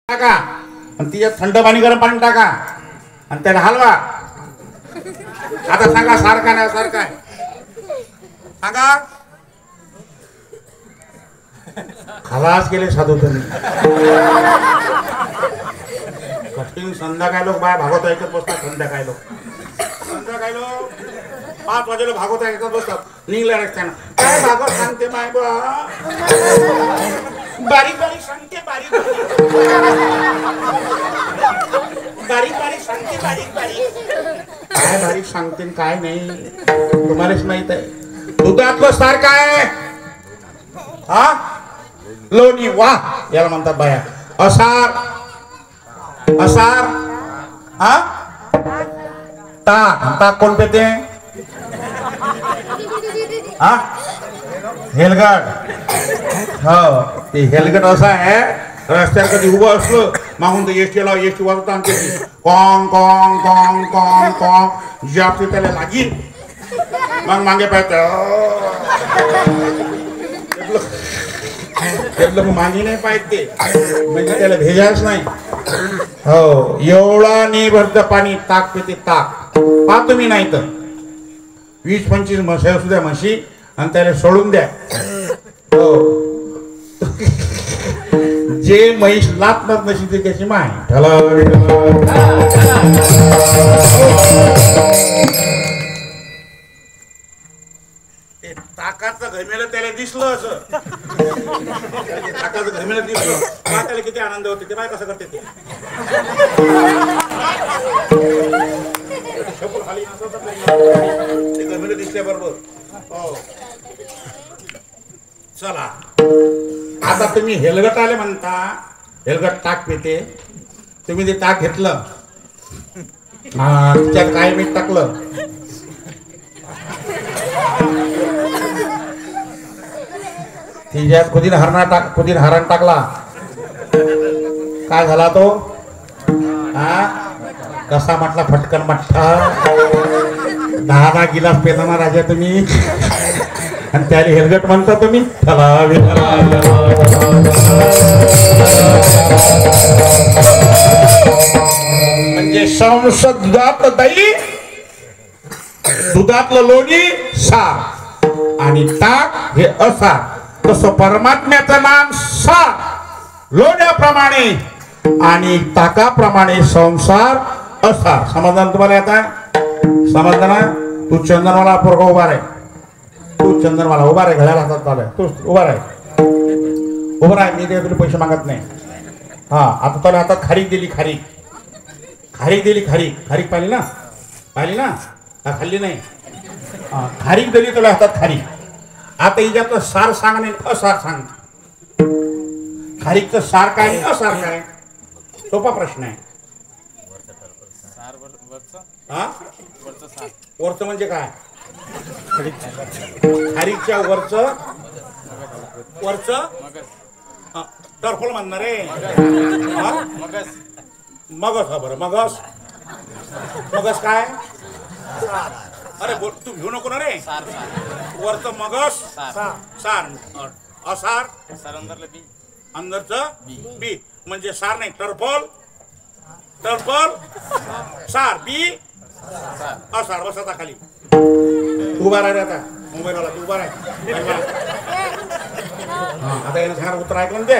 टाका आणि तिच्यात थंड पाणी गरम पाणी टाका आणि त्याला हलवा. आता सांगा सारखा नाही सारखा सांगा. खलास गेले साधू तुम्ही. कठीण संध्याकाळी लोक बाय भागवत ऐकत बसतात. संध्याकाळी लोक 5 वाजेला भागवत ऐकत बसतात. निघल्या रस्त्यानं काय भागवत सांगते माय बा बारीक बारीक सांगते बारीक बारीक बारीक सांगते बारीक बारीक काय बारीक सांगते काय नाही तुम्हालाच माहित आहे. दुधातलं सार काय हा लोणी वा याला म्हणतात बाया. असार असार हा ताक ताक कोण पेते हा हेलगट. हो ते हेलगट असं आहे रस्त्यावर कधी उभं असलं मागून तर एसटीला एसटी वाजवता आणते Kong Kong Kong Kong Kong जे आपली त्याला लागील मग मागे पाहत मागे नाही पाहिजे म्हणजे त्याला भेजायच नाही. हो एवढा निभरत पाणी ताक पिते ताक पा तुम्ही नाही तर 20-25 म्हशी असू द्या म्हशी आणि त्याला सोडून द्या. हो जे म्हैस लाटणार नशी त्याची माय ते ताकाचं घमेलं त्याला दिसलं असं ताकाचं घमेलं दिसलं त्याला किती आनंद होते ते बाय कसं करते ते घमेलं दिसल्या बरोबर. हो चला आता तुम्ही हेलगट आले म्हणता. हेलगट ताक पिते तुम्ही ते ताक घेतलं त्याच्यात काय मीठ टाकलं तिच्यात कुदीन हरण टाकला काय झाला तो हा कसा म्हटला फटकन मठ्ठा 10 गिलास पेताना राजा तुम्ही आणि त्याला हेलगट म्हणता तुम्ही. म्हणजे संसदात दही दुधातलं लोणी सार आणि ताक हे असार. तसं परमात्म्याचं नाम सार लोण्याप्रमाणे आणि ताकाप्रमाणे संसार असार. समजलं तुम्हाला आता समजलं ना. तू चंदनवाला पोरगा उभा आहे. तू चंदनवाला उभा आहे घड्याला हातात चालू आहे. तू उभा आहे उभा आहे. मी ते तुला पैसे मागत नाही. हा आता त्याला हातात खारीक दिली खारीक खारीक दिली खारीक पाहिली ना खाल्ली नाही. खारीक दिली तुला हातात खारीक. आता हिच्यातलं सार सांग नाही असार सांग. खारीकचं सार काय असार काय सोपा प्रश्न आहे. हा वरचं म्हणजे काय खारीकच्या वरचं टरफल म्हणणार रे मगस. हा बरं मगस काय अरे बोल तू घेऊ नको ना रे. वरचं मगस सार असार अंदरचं बी म्हणजे सार नाही टरफल सार बी असार. बस आता खाली उभा राहा. आता मोबाईलवाला तू उभा राहा. आता यानं सांगा उत्तर ऐकलं ना ते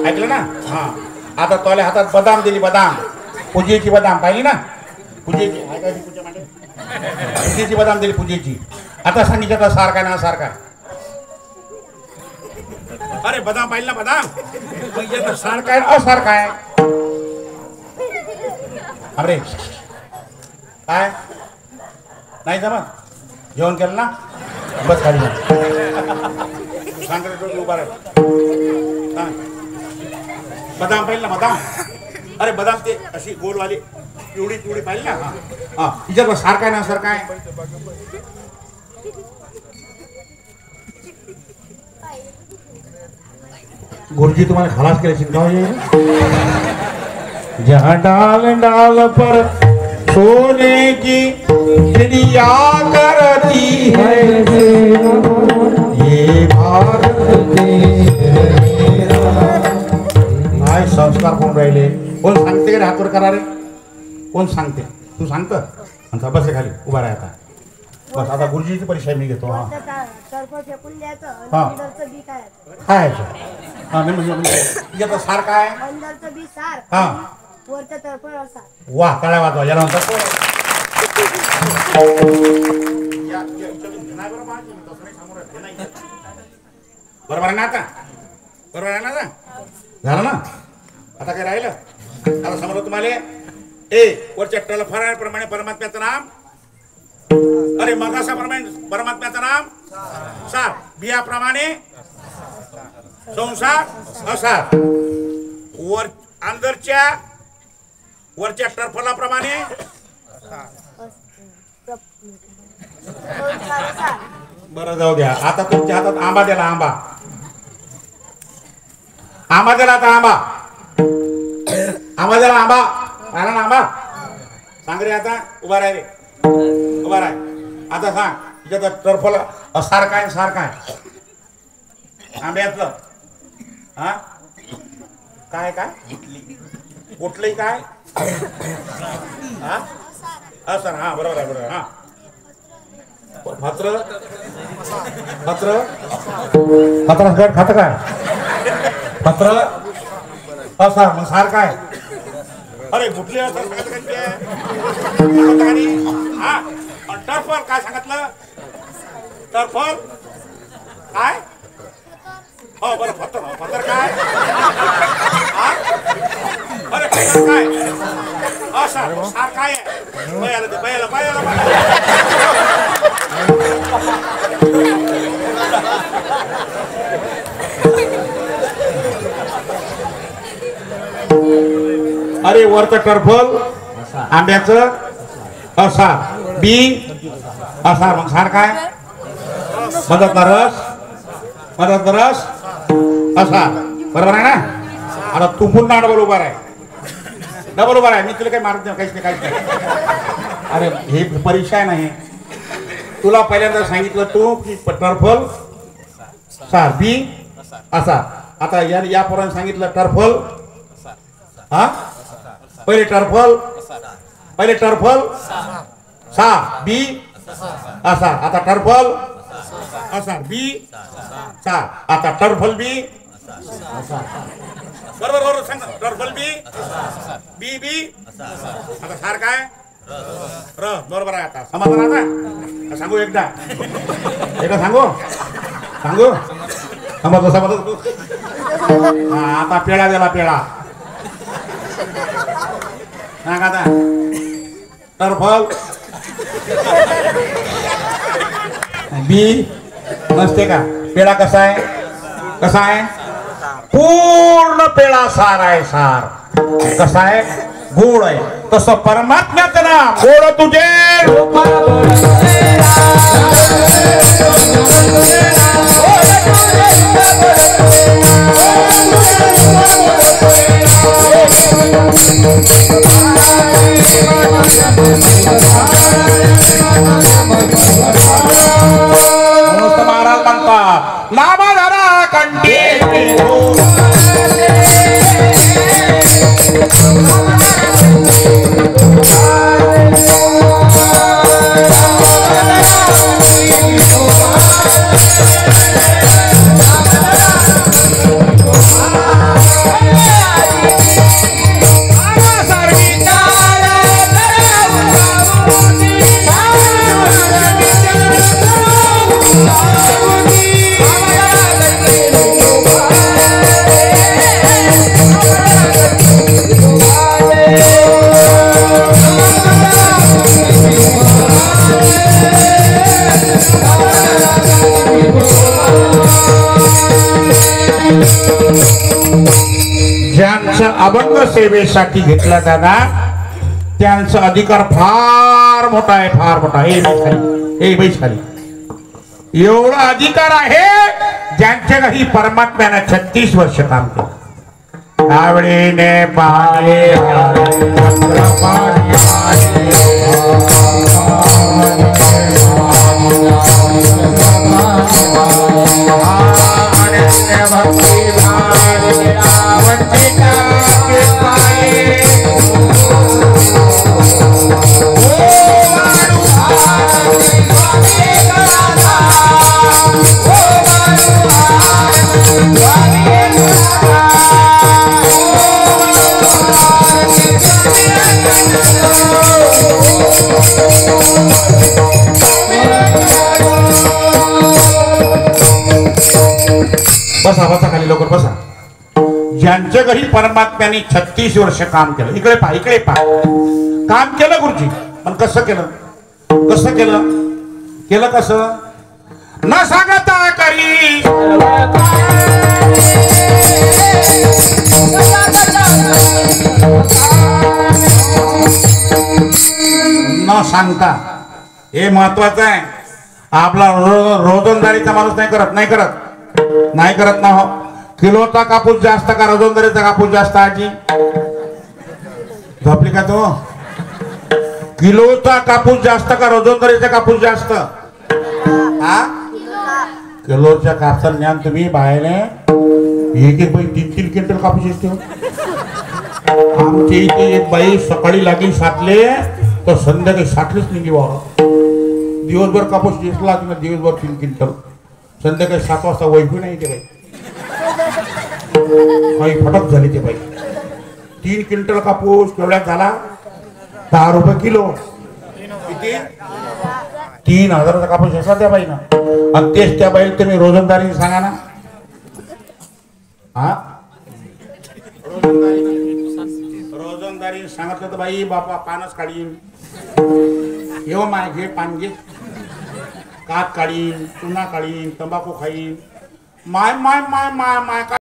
ऐकलं ना. हा आता तोल्या हातात बदाम दिली बदाम पूजेची बदाम पाहिली ना पूजेची बदाम दिली पूजेची. आता सांगितलं सार काय ना सार काय अरे बदाम पाहिली ना बदाम सार काय असार काय अरे काय नाही जमत. जेवण केलं ना बस खाली सांग उभा राहा. बदाम पाहिजे ना बदाम अरे बदाम ते अशी गोलवाली पिवळी पाहिजे ना. हा तिच्यात सार काय ना सर काय गुरुजी तुम्हाला खलास केले चिंता जहाँ डाल डाल पर सोने की चिड़िया करती है ये भारत देश मेरा. काय संस्कार कोण राहिले? कोण सांगते रे? हातवर करा रे. कोण सांगते? तू सांगत आणि बस खाली उभा राहा आता. बस आता गुरुजीची परीक्षा मी घेतो. हा फेकून द्यायचं. हा. अंदरचं बी काय? खायचं. हा नाही म्हणजे आता सार काय? अंदरचं बी सार. हा. वरचं टरफल असा. वा टाळ्या वाजवा याला म्हणतात. बरोबर आहे ना आता? बरोबर आहे ना आता? झालं ना? आता काय राहिलं? आता समोर तुम्हाला वरच्या टलफळाप्रमाणे परमात्म्याचं नाम. अरे मगासाप्रमाणे परमात्म्याचं नाम सार. बियाप्रमाणे संसार असार. वर अंदरच्या वरच्या टरफलाप्रमाणे बरं जाऊ द्या. आता तुमच्या हातात आंबा दिला. आंबा दिला. आता आंबा दिला. आंबा आला ना? आंबा सांग रे. आता उभा राह रे. उभा राह. आता सांग तुझ्या टरफल सार काय? सार काय आंब्यातलं? हा काय काय कुठलंही काय? हा असं. हा बरोबर आहे. बरोबर. हा पत्र खात काय? पत्र असा. मग सार काय? अरे कुठले असं हा. टरफल काय सांगितलं? टरफल काय? हो बरं. पत्र काय? अरे पत्र काय? असं. सार काय आहे? बयाला अरे वरचं टरफल आंब्याचं असा. बी असा. मग सार काय? मधातला रस असा. बरोबर आहे ना? आता तू पुन्हा डबल उभा आहे. मी तुला काही मारत नाही. काहीच नाही. अरे हे परीक्षा आहे नाही. तुला पहिल्यांदा सांगितलं तू की टरफल सार. बी असा. आता या पोराने सांगितलं टरफल. हा पहिले टरफल सा बी असा. आता टरफल असा. बी सा. आता टरफल बी बरोबर सांग. टरफल बी आता सार काय? र. बरोबर आहे. आता समाधान. आता सांगू एकदा सांगू समजलं. आता पेळा दिला. पेळा सांग आता. टरफल बी नसते का? पेळा कसा आहे? पूर्ण पेळा सार आहे. सार कसा आहे? गोड आहे. तसं परमात्म्याचं नाम गोड तुझे. महाराज म्हणतात नामधारा कंठी. ज्यांचं अभंग सेवेसाठी घेतला दादा त्यांचा अधिकार फार मोठा आहे. फार मोठा. हे बैस खाली एवढा अधिकार आहे ज्यांच्या काही परमात्म्यानं 36 वर्ष काम केलं. आवडीने पाले भक्ती भाव त्यांच्या घरी परमात्म्याने 36 वर्ष काम केलं. इकडे पहा, इकडे पहा. काम केलं गुरुजी, पण कसं केलं? कसं केलं? केलं कसं? न सांगता करी न सांगता, हे महत्वाचं आहे. आपला रोजंदारीचा माणूस नाही करत ना हो. किलोचा कापूस जास्त का रोजंदारीचा कापूस जास्त? आजी झोपली का तो? किलोचा कापूस जास्त का रोजंदारीचा कापूस जास्त? हा, किलोच्या कापसाला ज्ञान तुम्ही बाहेर एक बाई 3-3 क्विंटल कापूस असतो. आमच्या इथे एक बाई सकाळी लागली 7ले तर संध्याकाळी 7लेच निघी वावर. दिवसभर कापूस दिसला की दिवसभर 3 क्विंटल, संध्याकाळी 7 वाजता वैफी नाही ते बाई. काही फटक झाली ते बाई. 3 क्विंटल कापूस केवढ्यात झाला? 10 रुपये किलो. किती? 3000चा कापूस असा त्या बाईना. आणि तेच त्या बाईला तुम्ही रोजंदारी सांगा ना. हा, रोजंदारी सांगितलं तर बाई बापा पानच काढीन, येऊ माय घे पान घे, कात काढीन, चुना काढीन, तंबाखू खाईन, माय माय माय माय माय.